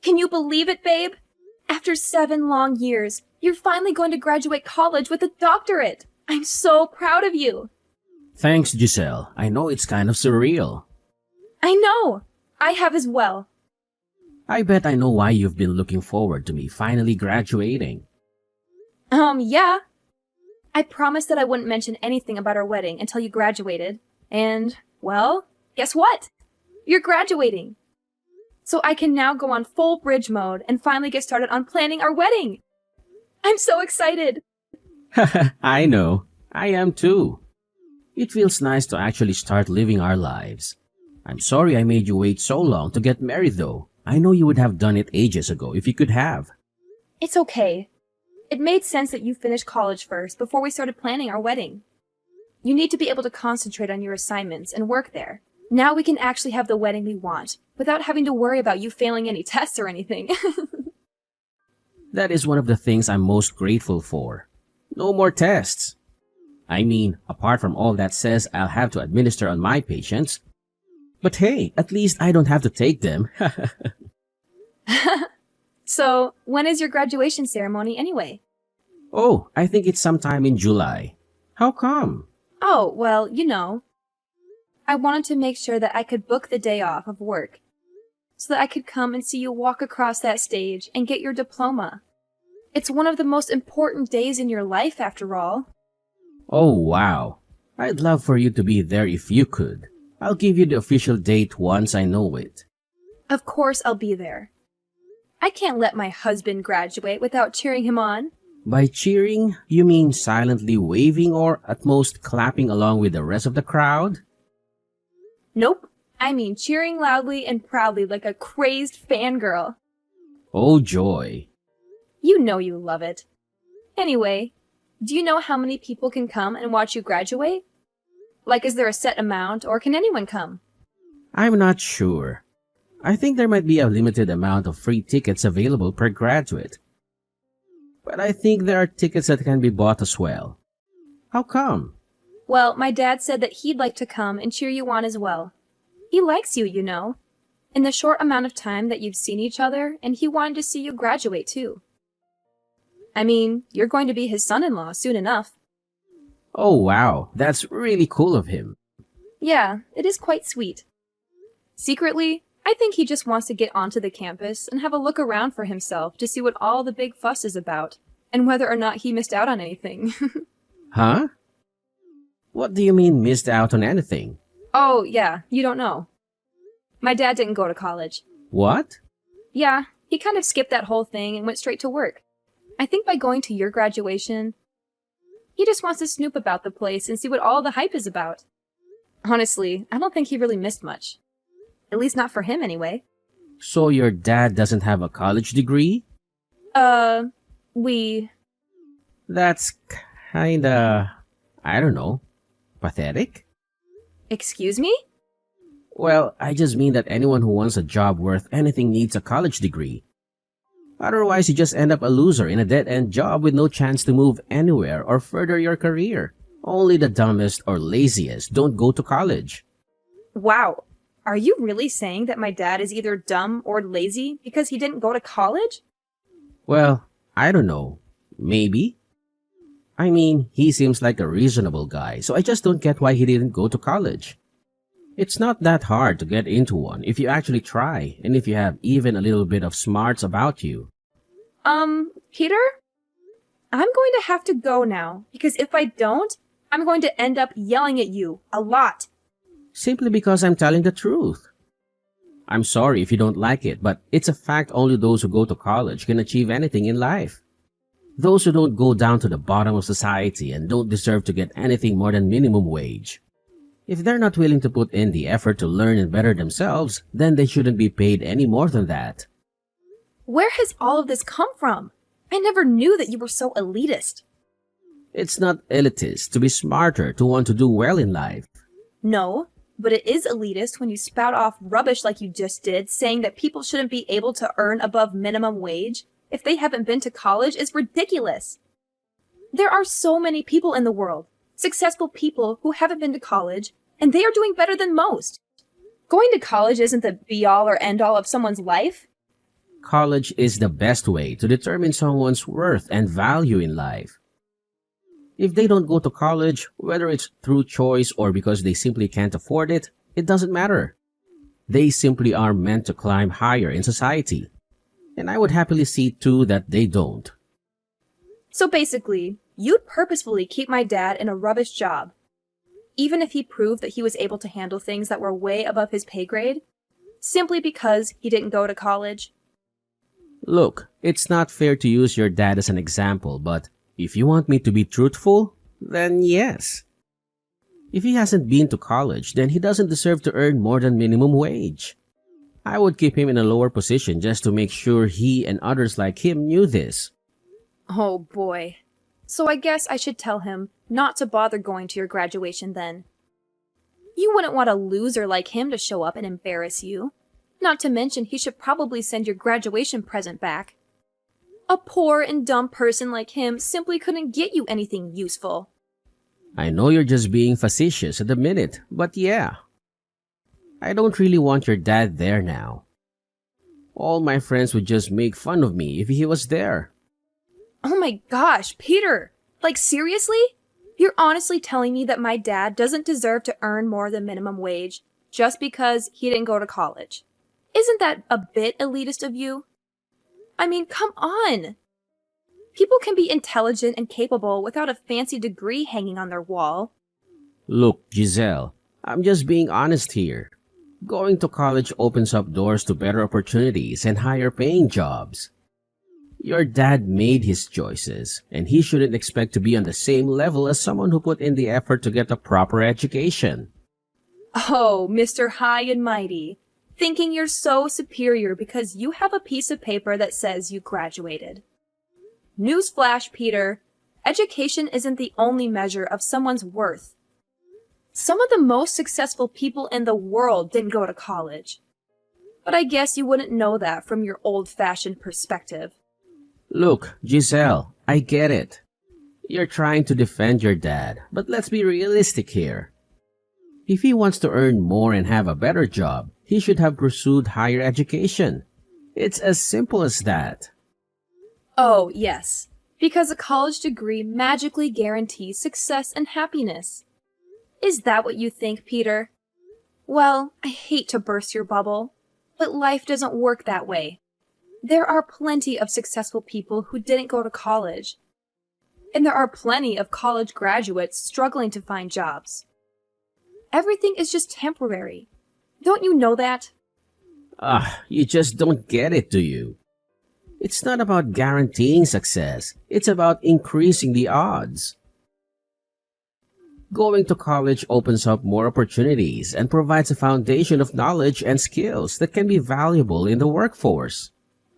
Can you believe it, babe? After 7 long years, you're finally going to graduate college with a doctorate. I'm so proud of you. Thanks, Giselle. I know it's kind of surreal. I know. I have as well. I bet I know why you've been looking forward to me finally graduating. Yeah. I promised that I wouldn't mention anything about our wedding until you graduated. And, well, guess what? You're graduating. So I can now go on full bridge mode and finally get started on planning our wedding. I'm so excited. I know. I am too. It feels nice to actually start living our lives. I'm sorry I made you wait so long to get married though. I know you would have done it ages ago if you could have. It's okay. It made sense that you finish college first before we started planning our wedding. You need to be able to concentrate on your assignments and work there. Now we can actually have the wedding we want, without having to worry about you failing any tests or anything. That is one of the things I'm most grateful for. No more tests. I mean, apart from all that says I'll have to administer on my patients. But hey, at least I don't have to take them. So, when is your graduation ceremony anyway? Oh, I think it's sometime in July. How come? Oh, well, you know. I wanted to make sure that I could book the day off of work, so that I could come and see you walk across that stage and get your diploma. It's one of the most important days in your life, after all. Oh, wow. I'd love for you to be there if you could. I'll give you the official date once I know it. Of course I'll be there. I can't let my husband graduate without cheering him on. By cheering, you mean silently waving or at most clapping along with the rest of the crowd? Nope. I mean cheering loudly and proudly like a crazed fangirl. Oh, joy. You know you love it. Anyway, do you know how many people can come and watch you graduate? Like, is there a set amount, or can anyone come? I'm not sure. I think there might be a limited amount of free tickets available per graduate. But I think there are tickets that can be bought as well. How come? Well, my dad said that he'd like to come and cheer you on as well. He likes you, you know. In the short amount of time that you've seen each other, and he wanted to see you graduate too. I mean, you're going to be his son-in-law soon enough. Oh, wow. That's really cool of him. Yeah, it is quite sweet. Secretly, I think he just wants to get onto the campus and have a look around for himself to see what all the big fuss is about, and whether or not he missed out on anything. Huh? What do you mean missed out on anything? Oh, yeah, you don't know. My dad didn't go to college. What? Yeah, he kind of skipped that whole thing and went straight to work. I think by going to your graduation, he just wants to snoop about the place and see what all the hype is about. Honestly, I don't think he really missed much. At least not for him, anyway. So your dad doesn't have a college degree? We... That's kinda... I don't know. Pathetic? Excuse me? Well, I just mean that anyone who wants a job worth anything needs a college degree. Otherwise, you just end up a loser in a dead-end job with no chance to move anywhere or further your career. Only the dumbest or laziest don't go to college. Wow. Are you really saying that my dad is either dumb or lazy because he didn't go to college? Well, I don't know. Maybe. I mean, he seems like a reasonable guy, so I just don't get why he didn't go to college. It's not that hard to get into one if you actually try, and if you have even a little bit of smarts about you. Peter? I'm going to have to go now, because if I don't, I'm going to end up yelling at you a lot. Simply because I'm telling the truth. I'm sorry if you don't like it, but it's a fact only those who go to college can achieve anything in life. Those who don't go down to the bottom of society and don't deserve to get anything more than minimum wage. If they're not willing to put in the effort to learn and better themselves, then they shouldn't be paid any more than that. Where has all of this come from? I never knew that you were so elitist. It's not elitist to be smarter to want to do well in life. No, but it is elitist when you spout off rubbish like you just did, saying that people shouldn't be able to earn above minimum wage if they haven't been to college is ridiculous. There are so many people in the world, successful people who haven't been to college, and they are doing better than most. Going to college isn't the be-all or end-all of someone's life. College is the best way to determine someone's worth and value in life. If they don't go to college, whether it's through choice or because they simply can't afford it, it doesn't matter. They simply are meant to climb higher in society. And I would happily see too that they don't. So basically, you'd purposefully keep my dad in a rubbish job, even if he proved that he was able to handle things that were way above his pay grade, simply because he didn't go to college. Look, it's not fair to use your dad as an example, but if you want me to be truthful, then yes. If he hasn't been to college, then he doesn't deserve to earn more than minimum wage. I would keep him in a lower position just to make sure he and others like him knew this. Oh boy. So I guess I should tell him not to bother going to your graduation then. You wouldn't want a loser like him to show up and embarrass you. Not to mention he should probably send your graduation present back. A poor and dumb person like him simply couldn't get you anything useful. I know you're just being facetious at the minute, but yeah. I don't really want your dad there now. All my friends would just make fun of me if he was there. Oh my gosh, Peter! Like seriously? You're honestly telling me that my dad doesn't deserve to earn more than minimum wage just because he didn't go to college? Isn't that a bit elitist of you? I mean, come on! People can be intelligent and capable without a fancy degree hanging on their wall. Look, Giselle, I'm just being honest here. Going to college opens up doors to better opportunities and higher paying jobs. Your dad made his choices, and he shouldn't expect to be on the same level as someone who put in the effort to get a proper education. Oh, Mr. High and Mighty, thinking you're so superior because you have a piece of paper that says you graduated. Newsflash, Peter, education isn't the only measure of someone's worth. Some of the most successful people in the world didn't go to college. But I guess you wouldn't know that from your old-fashioned perspective. Look, Giselle, I get it. You're trying to defend your dad, but let's be realistic here. If he wants to earn more and have a better job, he should have pursued higher education. It's as simple as that. Oh, yes, because a college degree magically guarantees success and happiness. Is that what you think, Peter? Well, I hate to burst your bubble, but life doesn't work that way. There are plenty of successful people who didn't go to college. And there are plenty of college graduates struggling to find jobs. Everything is just temporary. Don't you know that? You just don't get it, do you? It's not about guaranteeing success. It's about increasing the odds. Going to college opens up more opportunities and provides a foundation of knowledge and skills that can be valuable in the workforce.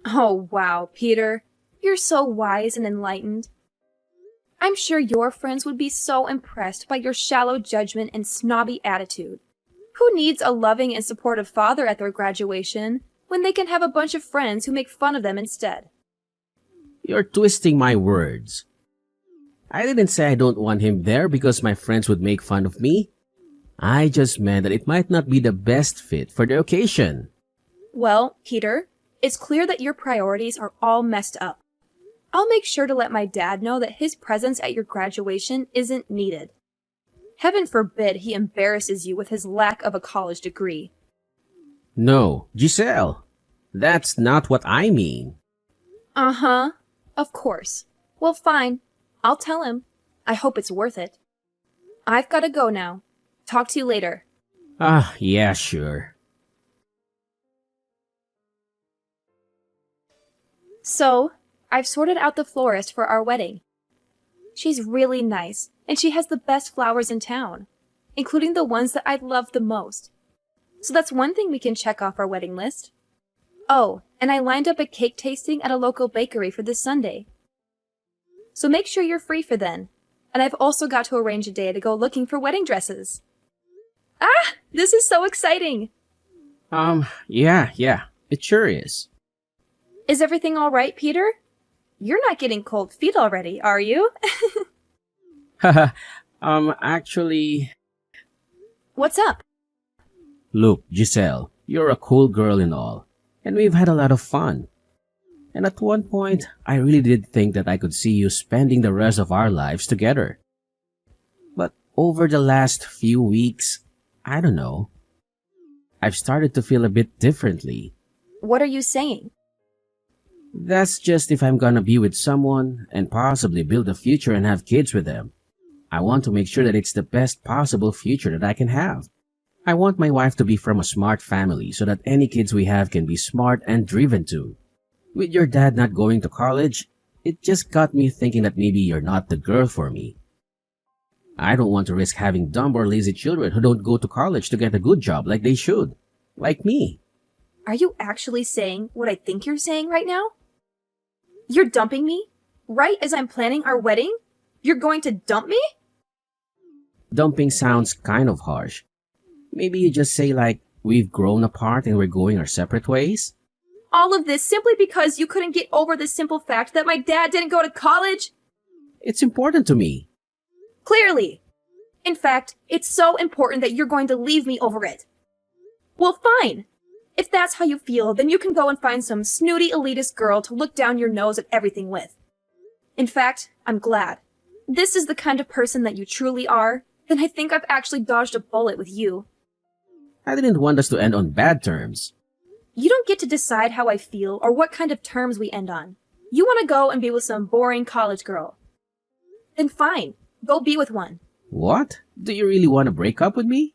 Oh, wow, Peter. You're so wise and enlightened. I'm sure your friends would be so impressed by your shallow judgment and snobby attitude. Who needs a loving and supportive father at their graduation when they can have a bunch of friends who make fun of them instead? You're twisting my words. I didn't say I don't want him there because my friends would make fun of me. I just meant that it might not be the best fit for the occasion. Well, Peter, it's clear that your priorities are all messed up. I'll make sure to let my dad know that his presence at your graduation isn't needed. Heaven forbid he embarrasses you with his lack of a college degree. No, Giselle, that's not what I mean. Uh-huh, of course. Well, fine. I'll tell him. I hope it's worth it. I've got to go now. Talk to you later. Yeah, sure. So, I've sorted out the florist for our wedding. She's really nice, and she has the best flowers in town, including the ones that I love the most. So that's one thing we can check off our wedding list. Oh, and I lined up a cake tasting at a local bakery for this Sunday. So make sure you're free for then. And I've also got to arrange a day to go looking for wedding dresses. Ah! This is so exciting! Yeah, it sure is. Is everything all right, Peter? You're not getting cold feet already, are you? Actually... What's up? Look, Giselle, you're a cool girl and all, and we've had a lot of fun. And at one point, I really did think that I could see you spending the rest of our lives together. But over the last few weeks, I don't know, I've started to feel a bit differently. What are you saying? That's just if I'm gonna be with someone and possibly build a future and have kids with them. I want to make sure that it's the best possible future that I can have. I want my wife to be from a smart family so that any kids we have can be smart and driven too. With your dad not going to college, it just got me thinking that maybe you're not the girl for me. I don't want to risk having dumb or lazy children who don't go to college to get a good job like they should. Like me. Are you actually saying what I think you're saying right now? You're dumping me? Right as I'm planning our wedding? You're going to dump me? Dumping sounds kind of harsh. Maybe you just say like, we've grown apart and we're going our separate ways? All of this simply because you couldn't get over the simple fact that my dad didn't go to college? It's important to me. Clearly. In fact, it's so important that you're going to leave me over it. Well, fine. If that's how you feel, then you can go and find some snooty elitist girl to look down your nose at everything with. In fact, I'm glad. This is the kind of person that you truly are, then I think I've actually dodged a bullet with you. I didn't want us to end on bad terms. You don't get to decide how I feel or what kind of terms we end on. You want to go and be with some boring college girl. Then fine, go be with one. What? Do you really want to break up with me?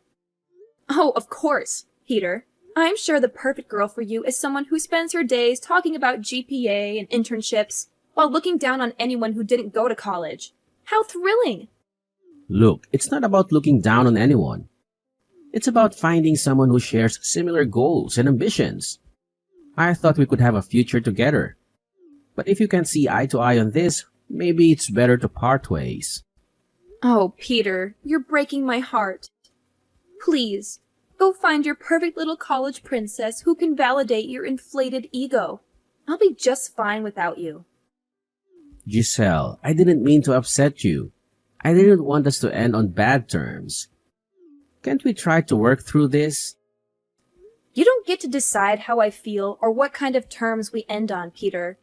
Oh, of course, Peter. I'm sure the perfect girl for you is someone who spends her days talking about GPA and internships while looking down on anyone who didn't go to college. How thrilling! Look, it's not about looking down on anyone. It's about finding someone who shares similar goals and ambitions. I thought we could have a future together. But if you can't see eye to eye on this, maybe it's better to part ways. Oh, Peter, you're breaking my heart. Please, go find your perfect little college princess who can validate your inflated ego. I'll be just fine without you. Giselle, I didn't mean to upset you. I didn't want us to end on bad terms. Can't we try to work through this? You don't get to decide how I feel or what kind of terms we end on, Peter.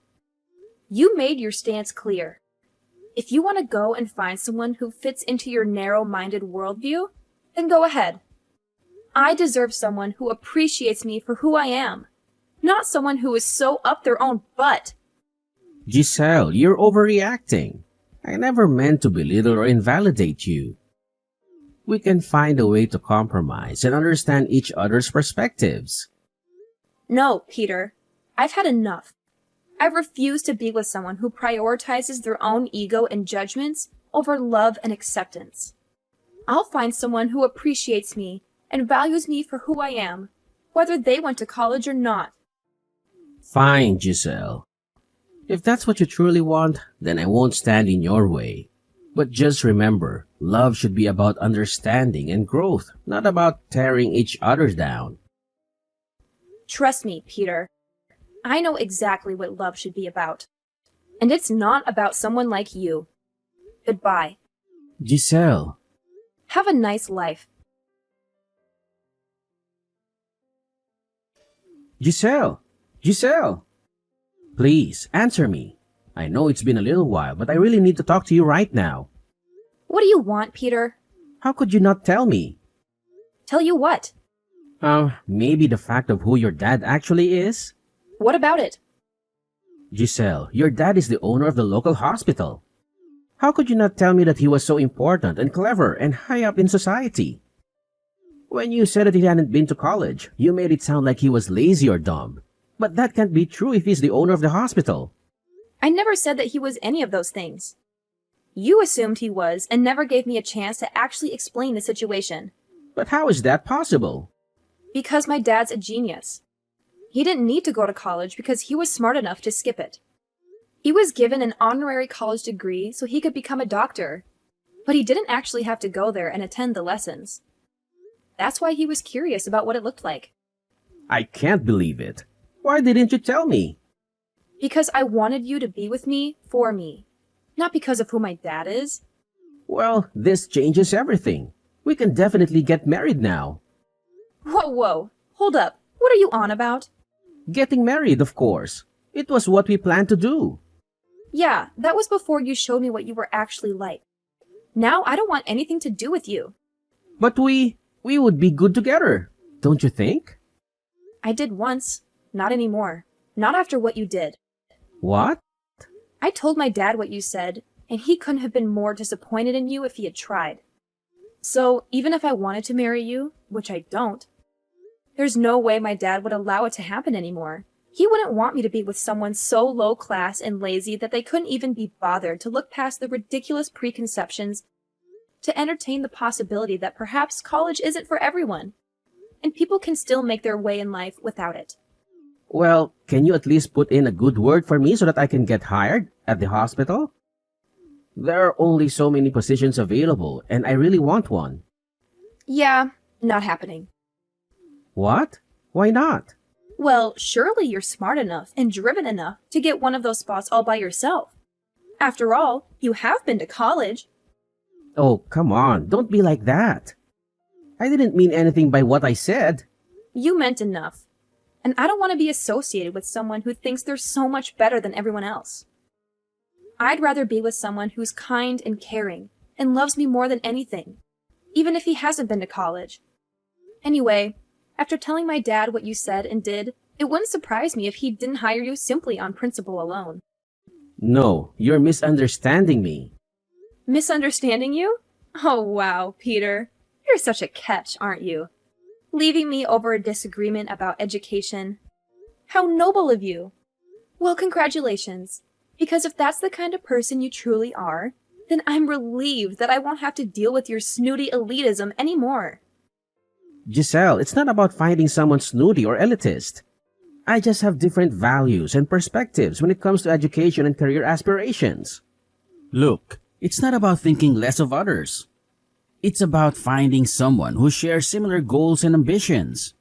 You made your stance clear. If you want to go and find someone who fits into your narrow-minded worldview, then go ahead. I deserve someone who appreciates me for who I am, not someone who is so up their own butt. Giselle, you're overreacting. I never meant to belittle or invalidate you. We can find a way to compromise and understand each other's perspectives. No, Peter. I've had enough. I refuse to be with someone who prioritizes their own ego and judgments over love and acceptance. I'll find someone who appreciates me and values me for who I am, whether they went to college or not. Fine, Giselle. If that's what you truly want, then I won't stand in your way. But just remember, love should be about understanding and growth, not about tearing each other down. Trust me, Peter. I know exactly what love should be about. And it's not about someone like you. Goodbye. Giselle. Have a nice life. Giselle! Giselle! Please, answer me. I know it's been a little while, but I really need to talk to you right now. What do you want, Peter? How could you not tell me? Tell you what? Maybe the fact of who your dad actually is? What about it? Giselle, your dad is the owner of the local hospital. How could you not tell me that he was so important and clever and high up in society? When you said that he hadn't been to college, you made it sound like he was lazy or dumb. But that can't be true if he's the owner of the hospital. I never said that he was any of those things. You assumed he was and never gave me a chance to actually explain the situation. But how is that possible? Because my dad's a genius. He didn't need to go to college because he was smart enough to skip it. He was given an honorary college degree so he could become a doctor. But he didn't actually have to go there and attend the lessons. That's why he was curious about what it looked like. I can't believe it. Why didn't you tell me? Because I wanted you to be with me for me. Not because of who my dad is. Well, this changes everything. We can definitely get married now. Whoa. Hold up. What are you on about? Getting married, of course. It was what we planned to do. Yeah, that was before you showed me what you were actually like. Now I don't want anything to do with you. But we would be good together, don't you think? I did once. Not anymore. Not after what you did. What? I told my dad what you said, and he couldn't have been more disappointed in you if he had tried. So, even if I wanted to marry you, which I don't, there's no way my dad would allow it to happen anymore. He wouldn't want me to be with someone so low class and lazy that they couldn't even be bothered to look past the ridiculous preconceptions to entertain the possibility that perhaps college isn't for everyone, and people can still make their way in life without it. Well, can you at least put in a good word for me so that I can get hired at the hospital? There are only so many positions available, and I really want one. Yeah, not happening. What? Why not? Well, surely you're smart enough and driven enough to get one of those spots all by yourself. After all, you have been to college. Oh, come on, don't be like that. I didn't mean anything by what I said. You meant enough. And I don't want to be associated with someone who thinks they're so much better than everyone else. I'd rather be with someone who's kind and caring and loves me more than anything, even if he hasn't been to college. Anyway, after telling my dad what you said and did, it wouldn't surprise me if he didn't hire you simply on principle alone. No, you're misunderstanding me. Misunderstanding you? Oh, wow, Peter. You're such a catch, aren't you? Leaving me over a disagreement about education. How noble of you! Well, congratulations. Because if that's the kind of person you truly are, then I'm relieved that I won't have to deal with your snooty elitism anymore. Giselle, it's not about finding someone snooty or elitist. I just have different values and perspectives when it comes to education and career aspirations. Look, it's not about thinking less of others. It's about finding someone who shares similar goals and ambitions.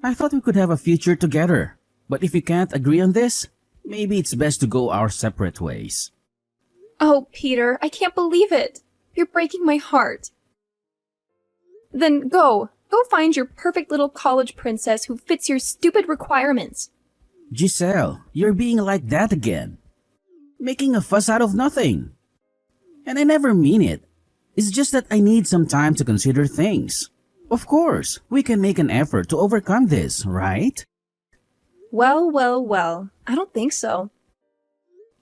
I thought we could have a future together, but if we can't agree on this, maybe it's best to go our separate ways. Oh, Peter, I can't believe it. You're breaking my heart. Then go find your perfect little college princess who fits your stupid requirements. Giselle, you're being like that again. Making a fuss out of nothing. And I never mean it. It's just that I need some time to consider things. Of course, we can make an effort to overcome this, right? Well, I don't think so.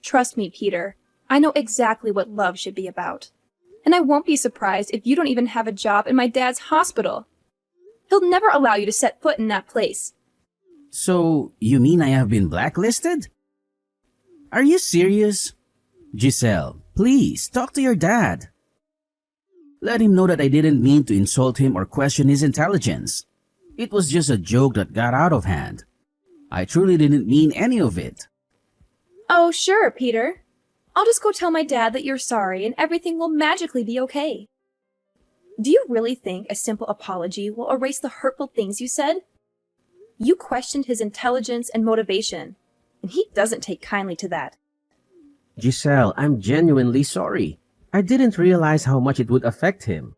Trust me, Peter. I know exactly what love should be about. And I won't be surprised if you don't even have a job in my dad's hospital. He'll never allow you to set foot in that place. So, you mean I have been blacklisted? Are you serious? Giselle, please, talk to your dad. Let him know that I didn't mean to insult him or question his intelligence. It was just a joke that got out of hand. I truly didn't mean any of it. Oh, sure, Peter. I'll just go tell my dad that you're sorry and everything will magically be okay. Do you really think a simple apology will erase the hurtful things you said? You questioned his intelligence and motivation, and he doesn't take kindly to that. Giselle, I'm genuinely sorry. I didn't realize how much it would affect him.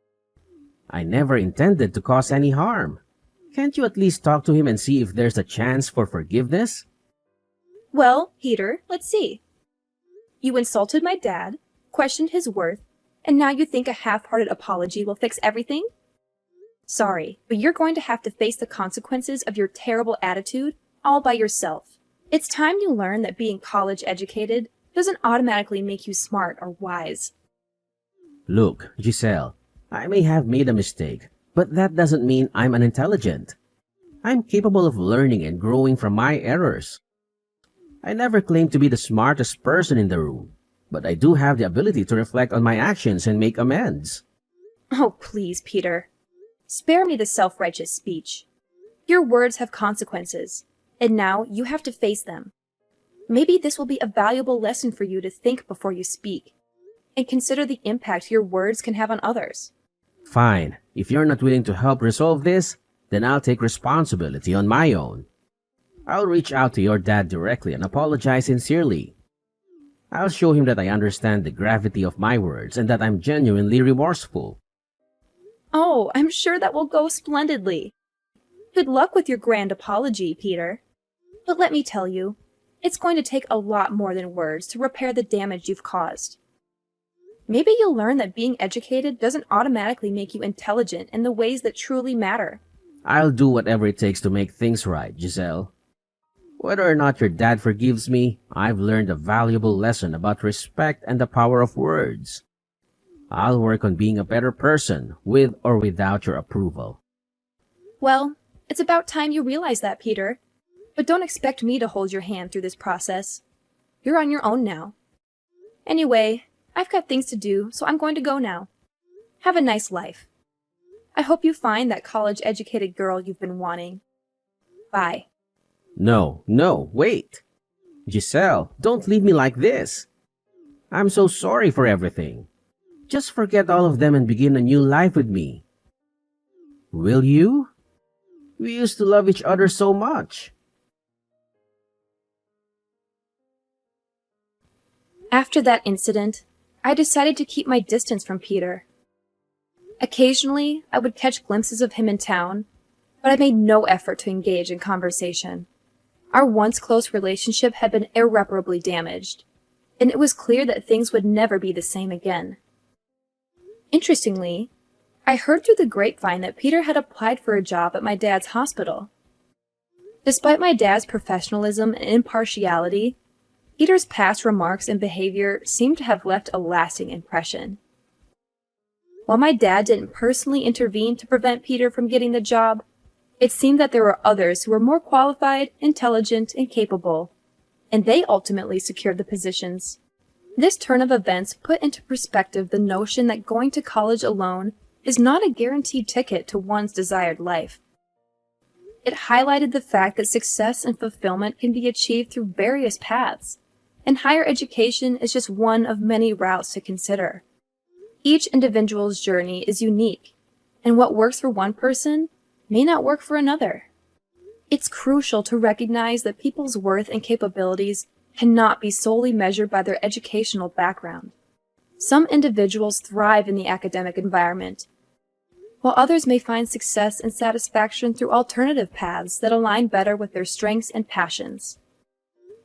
I never intended to cause any harm. Can't you at least talk to him and see if there's a chance for forgiveness? Well, Peter, let's see. You insulted my dad, questioned his worth, and now you think a half-hearted apology will fix everything? Sorry, but you're going to have to face the consequences of your terrible attitude all by yourself. It's time you learn that being college educated doesn't automatically make you smart or wise. Look, Giselle, I may have made a mistake, but that doesn't mean I'm unintelligent. I'm capable of learning and growing from my errors. I never claimed to be the smartest person in the room, but I do have the ability to reflect on my actions and make amends. Oh, please, Peter. Spare me the self-righteous speech. Your words have consequences, and now you have to face them. Maybe this will be a valuable lesson for you to think before you speak, and consider the impact your words can have on others. Fine. If you're not willing to help resolve this, then I'll take responsibility on my own. I'll reach out to your dad directly and apologize sincerely. I'll show him that I understand the gravity of my words and that I'm genuinely remorseful. Oh, I'm sure that will go splendidly. Good luck with your grand apology, Peter. But let me tell you, it's going to take a lot more than words to repair the damage you've caused. Maybe you'll learn that being educated doesn't automatically make you intelligent in the ways that truly matter. I'll do whatever it takes to make things right, Giselle. Whether or not your dad forgives me, I've learned a valuable lesson about respect and the power of words. I'll work on being a better person, with or without your approval. Well, it's about time you realize that, Peter. But don't expect me to hold your hand through this process. You're on your own now. Anyway, I've got things to do, so I'm going to go now. Have a nice life. I hope you find that college-educated girl you've been wanting. Bye. No, wait. Giselle, don't leave me like this. I'm so sorry for everything. Just forget all of them and begin a new life with me. Will you? We used to love each other so much. After that incident, I decided to keep my distance from Peter. Occasionally, I would catch glimpses of him in town, but I made no effort to engage in conversation. Our once close relationship had been irreparably damaged, and it was clear that things would never be the same again. Interestingly, I heard through the grapevine that Peter had applied for a job at my dad's hospital. Despite my dad's professionalism and impartiality, Peter's past remarks and behavior seemed to have left a lasting impression. While my dad didn't personally intervene to prevent Peter from getting the job, it seemed that there were others who were more qualified, intelligent, and capable, and they ultimately secured the positions. This turn of events put into perspective the notion that going to college alone is not a guaranteed ticket to one's desired life. It highlighted the fact that success and fulfillment can be achieved through various paths, and higher education is just one of many routes to consider. Each individual's journey is unique, and what works for one person may not work for another. It's crucial to recognize that people's worth and capabilities cannot be solely measured by their educational background. Some individuals thrive in the academic environment, while others may find success and satisfaction through alternative paths that align better with their strengths and passions.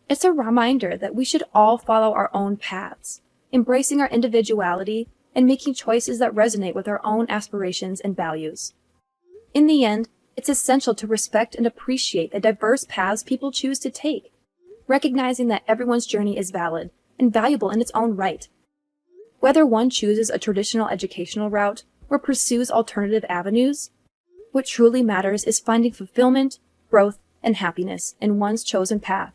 It's a reminder that we should all follow our own paths, embracing our individuality and making choices that resonate with our own aspirations and values. In the end, it's essential to respect and appreciate the diverse paths people choose to take, recognizing that everyone's journey is valid and valuable in its own right. Whether one chooses a traditional educational route or pursues alternative avenues, what truly matters is finding fulfillment, growth, and happiness in one's chosen path.